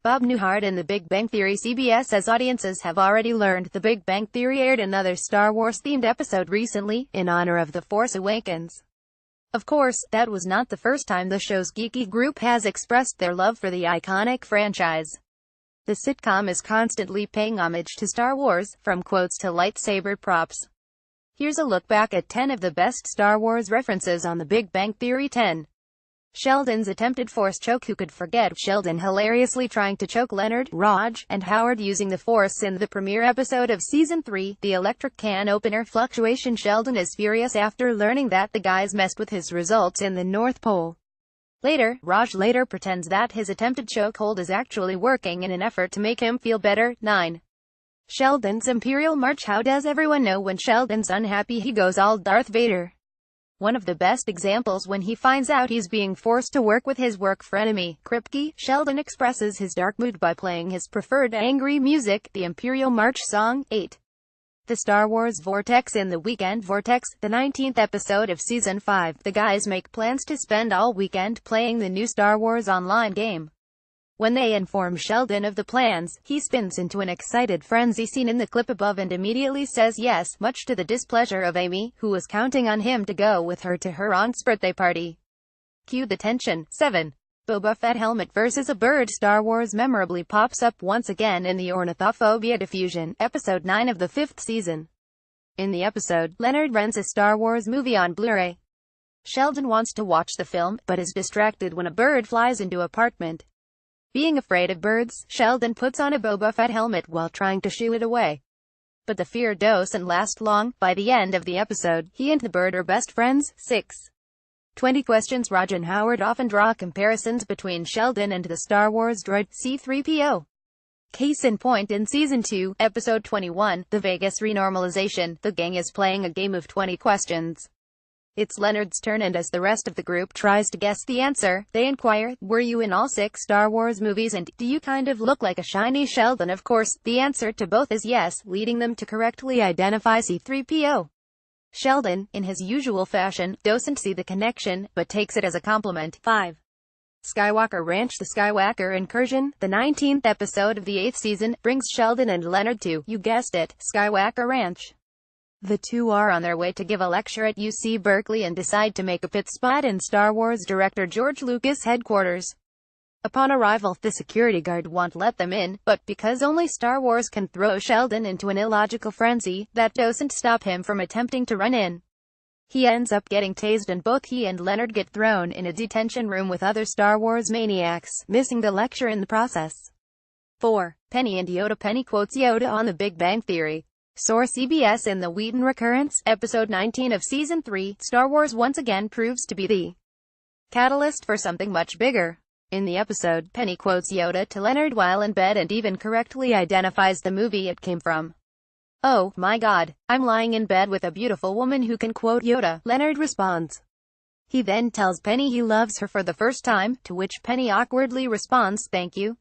Bob Newhart in The Big Bang Theory. CBS. As audiences have already learned, The Big Bang Theory aired another Star Wars-themed episode recently, in honor of The Force Awakens. Of course, that was not the first time the show's geeky group has expressed their love for the iconic franchise. The sitcom is constantly paying homage to Star Wars, from quotes to lightsaber props. Here's a look back at 10 of the best Star Wars references on The Big Bang Theory. 10. Sheldon's attempted Force choke. Who could forget Sheldon hilariously trying to choke Leonard, Raj, and Howard using the Force in the premiere episode of Season 3, The Electric Can Opener Fluctuation? Sheldon is furious after learning that the guys messed with his results in the North Pole. Later, Raj pretends that his attempted chokehold is actually working in an effort to make him feel better. 9. Sheldon's Imperial March. How does everyone know when Sheldon's unhappy he goes all Darth Vader? One of the best examples when he finds out he's being forced to work with his work frenemy, Kripke. Sheldon expresses his dark mood by playing his preferred angry music, the Imperial March song. 8. The Star Wars Vortex. In The Weekend Vortex, the 19th episode of Season 5, the guys make plans to spend all weekend playing the new Star Wars online game. When they inform Sheldon of the plans, he spins into an excited frenzy seen in the clip above and immediately says yes, much to the displeasure of Amy, who was counting on him to go with her to her aunt's birthday party. Cue the tension. 7. Boba Fett helmet versus a bird. Star Wars memorably pops up once again in the Ornithophobia Diffusion, episode 9 of the 5th season. In the episode, Leonard rents a Star Wars movie on Blu-ray. Sheldon wants to watch the film, but is distracted when a bird flies into apartment. Being afraid of birds, Sheldon puts on a Boba Fett helmet while trying to shoo it away. But the fear doesn't last long. By the end of the episode, he and the bird are best friends. 6. 20 questions. Raj and Howard often draw comparisons between Sheldon and the Star Wars droid, C-3PO. Case in point, in Season 2, Episode 21, The Vegas Renormalization, the gang is playing a game of 20 questions. It's Leonard's turn, and as the rest of the group tries to guess the answer, they inquire, were you in all 6 Star Wars movies and do you kind of look like a shiny Sheldon? Of course, the answer to both is yes, leading them to correctly identify C-3PO. Sheldon, in his usual fashion, doesn't see the connection, but takes it as a compliment. 5. Skywalker Ranch. The Skywalker Incursion, the 19th episode of the 8th season, brings Sheldon and Leonard to, you guessed it, Skywalker Ranch. The two are on their way to give a lecture at UC Berkeley and decide to make a pit spot in Star Wars director George Lucas' headquarters. Upon arrival, the security guard won't let them in, but because only Star Wars can throw Sheldon into an illogical frenzy, that doesn't stop him from attempting to run in. He ends up getting tased and both he and Leonard get thrown in a detention room with other Star Wars maniacs, missing the lecture in the process. 4. Penny and Yoda. Penny quotes Yoda on The Big Bang Theory. Source: CBS. In the Wheaton Recurrence, episode 19 of Season 3, Star Wars once again proves to be the catalyst for something much bigger. In the episode, Penny quotes Yoda to Leonard while in bed and even correctly identifies the movie it came from. "Oh, my God, I'm lying in bed with a beautiful woman who can quote Yoda," Leonard responds. He then tells Penny he loves her for the first time, to which Penny awkwardly responds, "Thank you."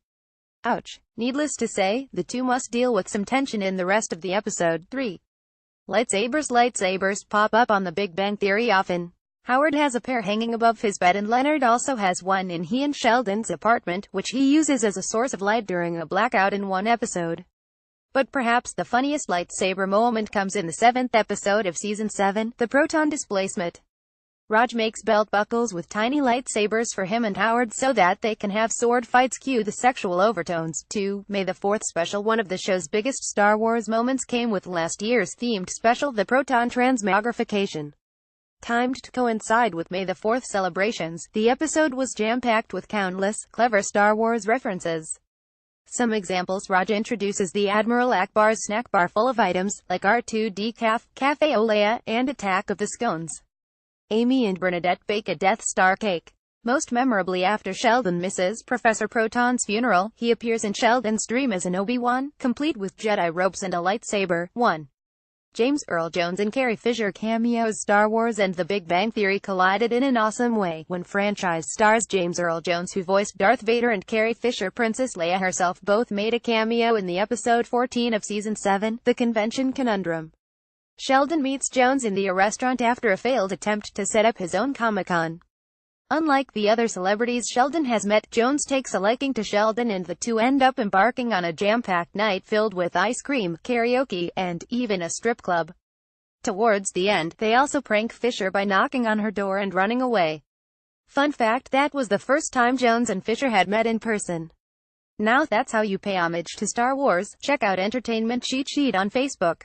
Ouch. Needless to say, the two must deal with some tension in the rest of the episode. 3. Lightsabers. Lightsabers pop up on The Big Bang Theory often. Howard has a pair hanging above his bed and Leonard also has one in he and Sheldon's apartment, which he uses as a source of light during a blackout in one episode. But perhaps the funniest lightsaber moment comes in the 7th episode of Season 7, The Proton Displacement. Raj makes belt buckles with tiny lightsabers for him and Howard so that they can have sword fights. Cue the sexual overtones. 2. May the 4th special. One of the show's biggest Star Wars moments came with last year's themed special, The Proton Transmogrification. Timed to coincide with May the 4th celebrations, the episode was jam-packed with countless, clever Star Wars references. Some examples: Raj introduces the Admiral Akbar's snack bar full of items, like R2 decaf, Cafe Olea, and Attack of the Scones. Amy and Bernadette bake a Death Star cake. Most memorably, after Sheldon misses Professor Proton's funeral, he appears in Sheldon's dream as an Obi-Wan, complete with Jedi robes and a lightsaber. 1. James Earl Jones and Carrie Fisher cameos. Star Wars and The Big Bang Theory collided in an awesome way, when franchise stars James Earl Jones, who voiced Darth Vader, and Carrie Fisher, Princess Leia herself, both made a cameo in the episode 14 of Season 7, The Convention Conundrum. Sheldon meets Jones in the restaurant after a failed attempt to set up his own Comic-Con. Unlike the other celebrities Sheldon has met, Jones takes a liking to Sheldon and the two end up embarking on a jam-packed night filled with ice cream, karaoke, and even a strip club. Towards the end, they also prank Fisher by knocking on her door and running away. Fun fact, that was the first time Jones and Fisher had met in person. Now that's how you pay homage to Star Wars. Check out Entertainment Cheat Sheet on Facebook.